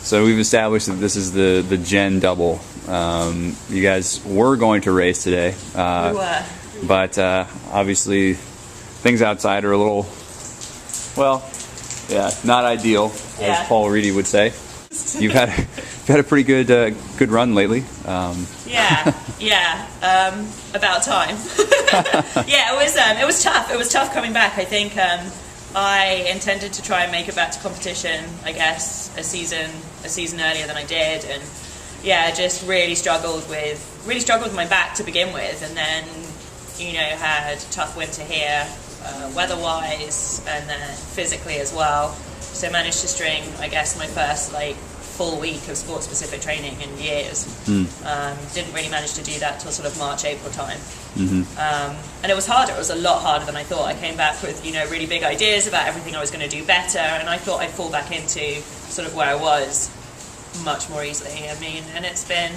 So we've established that this is the Jen double. You guys were going to race today. We were. But obviously things outside are a little, well, yeah, not ideal, as Paul Reedy would say. You've had a pretty good run lately. About time. It was tough. It was tough coming back. I think I intended to try and make it back to competition, I guess, a season earlier than I did, and just really struggled with my back to begin with, and then had a tough winter here, weather-wise, and then physically as well. So I managed to string, I guess, my first full week of sport-specific training in years. Didn't really manage to do that till sort of March, April time. And it was harder. It was a lot harder than I thought. I came back with really big ideas about everything I was going to do better, and I thought I'd fall back into sort of where I was much more easily. I mean, and it's been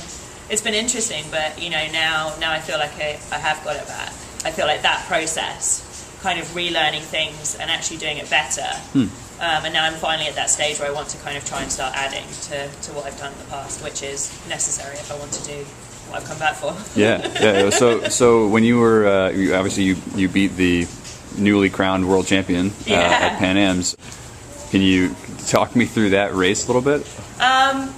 interesting, but now I feel like I have got it back. I feel like that process, kind of relearning things and actually doing it better. And now I'm finally at that stage where I want to kind of try and start adding to what I've done in the past, which is necessary if I want to do what I've come back for. Yeah. So when you were, obviously you beat the newly crowned world champion at Pan Am's. Can you talk me through that race a little bit?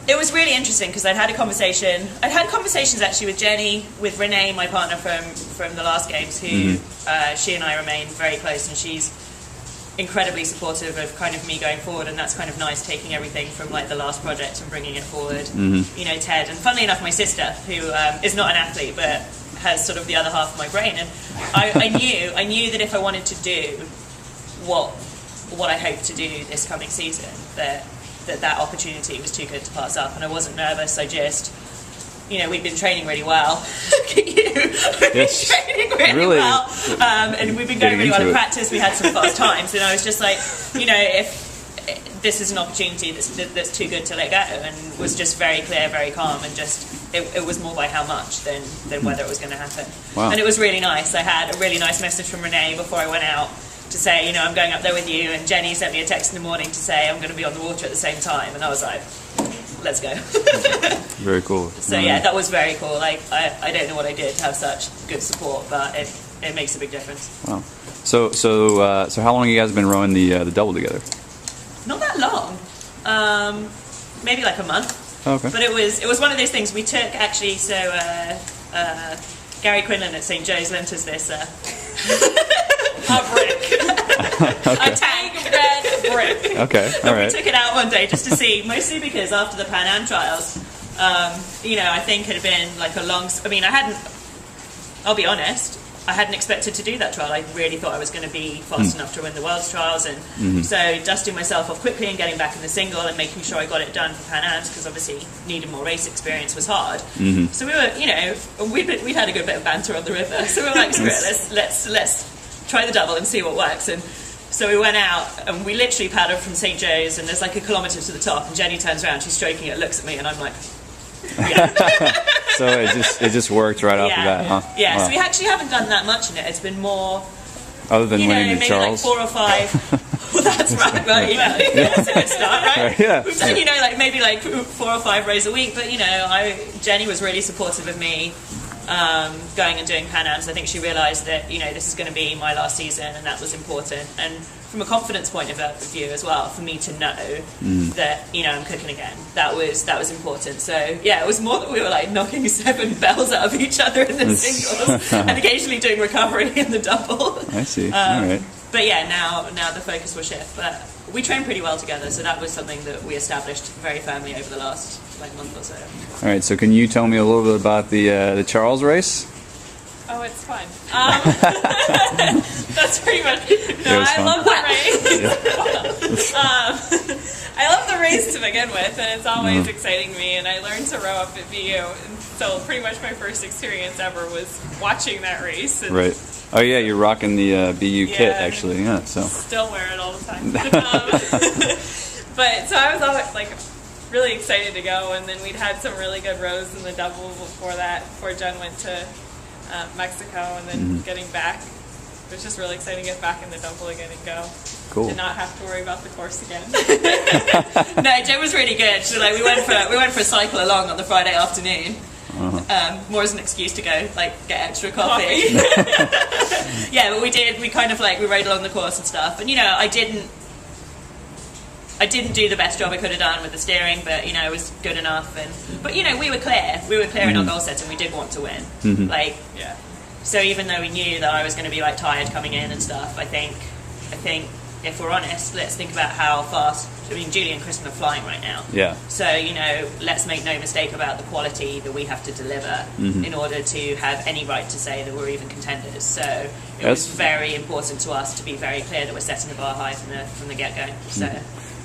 It was really interesting because I'd had conversations actually with Jenny, with Renee, my partner from the last games, who she and I remain very close, and she's incredibly supportive of kind of me going forward, and that's kind of nice, taking everything from the last project and bringing it forward. Ted, and funnily enough, my sister, who is not an athlete but has sort of the other half of my brain, and I knew that if I wanted to do what I hope to do this coming season, that opportunity was too good to pass up, and I wasn't nervous. I just, we've been training really well. Look at you. We've been training really well. And we've been going really well in practice. We had some fast times, and I was just like, if this is an opportunity that's too good to let go, and was just very clear, very calm, and just, it was more by how much than whether it was going to happen. Wow. And it was really nice. I had a really nice message from Renee before I went out to say, I'm going up there with you, and Jenny sent me a text in the morning to say I'm going to be on the water at the same time, and I was like, let's go. Very cool. So that was very cool. I don't know what I did to have such good support, but it makes a big difference. Wow. So how long have you guys been rowing the double together? Not that long. Maybe like a month. Oh, okay. But it was one of those things we took actually. So Gary Quinlan at St. Joe's lent us this. A brick. A tank red brick. Okay, all right. We took it out one day just to see, mostly because after the Pan Am trials, I think it had been a long... I'll be honest, I hadn't expected to do that trial. I really thought I was going to be fast enough to win the World's trials, and so dusting myself off quickly and getting back in the single and making sure I got it done for Pan Am's, because obviously needed more race experience, was hard. So we were, we'd had a good bit of banter on the river, so we were like, screw it, let's try the double and see what works. And so we went out, and we literally paddled from St. Joe's, and there's a kilometre to the top, and Jenny turns around, she's stroking it, looks at me, and I'm like, So it just worked right off the bat, huh? Yeah, wow. So we actually haven't done that much in it. It's been more, other than winning the maybe Charles, 4 or 5. Well, that's right, that's a good start, right? Yeah. We've done, maybe 4 or 5 races a week, but Jenny was really supportive of me going and doing Pan Am's. I think she realised that this is going to be my last season, and that was important. And from a confidence point of view as well, for me to know that I'm cooking again, that was important. So it was more that we were knocking 7 bells out of each other in the singles, and occasionally doing recovery in the double. I see. All right. But now the focus will shift. But we train pretty well together, so that was something that we established very firmly over the last month or so. All right. So can you tell me a little bit about the Charles race? Oh, it's fun. That's pretty much. No, I love the race. I love the race to begin with, and it's always exciting to me. And I learned to row up at BU, and so pretty much my first experience ever was watching that race. And right. Oh yeah, you're rocking the BU kit actually. Yeah. So. Still wear it all the time. But so I was always really excited to go, and then we'd had some really good rows in the double before Jen went to Mexico, and then getting back. It was just really exciting to get back in the double again and go. Cool. Did not have to worry about the course again. No, Jen was really good. So like we went for a cycle along on the Friday afternoon. More as an excuse to go like get extra coffee. Yeah, but we did. We kind of like we rode along the course and stuff. And you know, I didn't do the best job I could have done with the steering, but you know, it was good enough. But you know, we were clear. We were clear in our goal set, and we did want to win. Like, Yeah. so even though we knew that I was going to be like tired coming in and stuff, I think if we're honest, let's think about how fast. I mean, Julie and Kristen are flying right now. Yeah. So you know, let's make no mistake about the quality that we have to deliver in order to have any right to say that we're even contenders. So it was very important to us to be very clear that we're setting the bar high from the get go. So.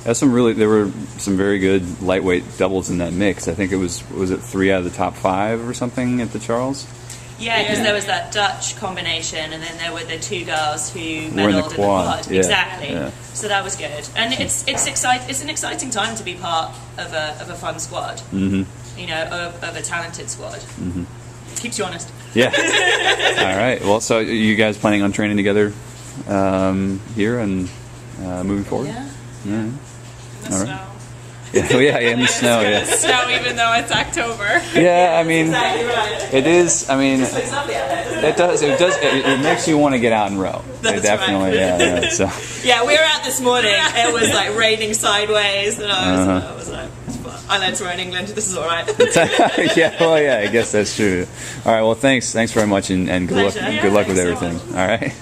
There were some very good lightweight doubles in that mix. I think it was it 3 out of the top 5 or something at the Charles? Yeah, because there was that Dutch combination, and then there were the 2 girls who medaled in the quad. Yeah. Exactly. Yeah. So that was good, and it's an exciting time to be part of a fun squad. You know, of a talented squad. Keeps you honest. Yeah. All right. Well, so you guys planning on training together here and moving forward? Yeah. In the All right. snow. Yeah, well, yeah, in the snow, yeah. It's snow even though it's October. Yeah, I mean, Exactly right. it is. I mean, It's lovely out there. it makes you want to get out and row. That's It definitely, right. yeah. So, Yeah, we were out this morning. It was like raining sideways, and I was like, it's fun. I learned to row in England. This is all right. yeah, well, yeah, I guess that's true. All right, well, thanks very much, and good luck. Pleasure. Good luck with Thanks so everything. All right.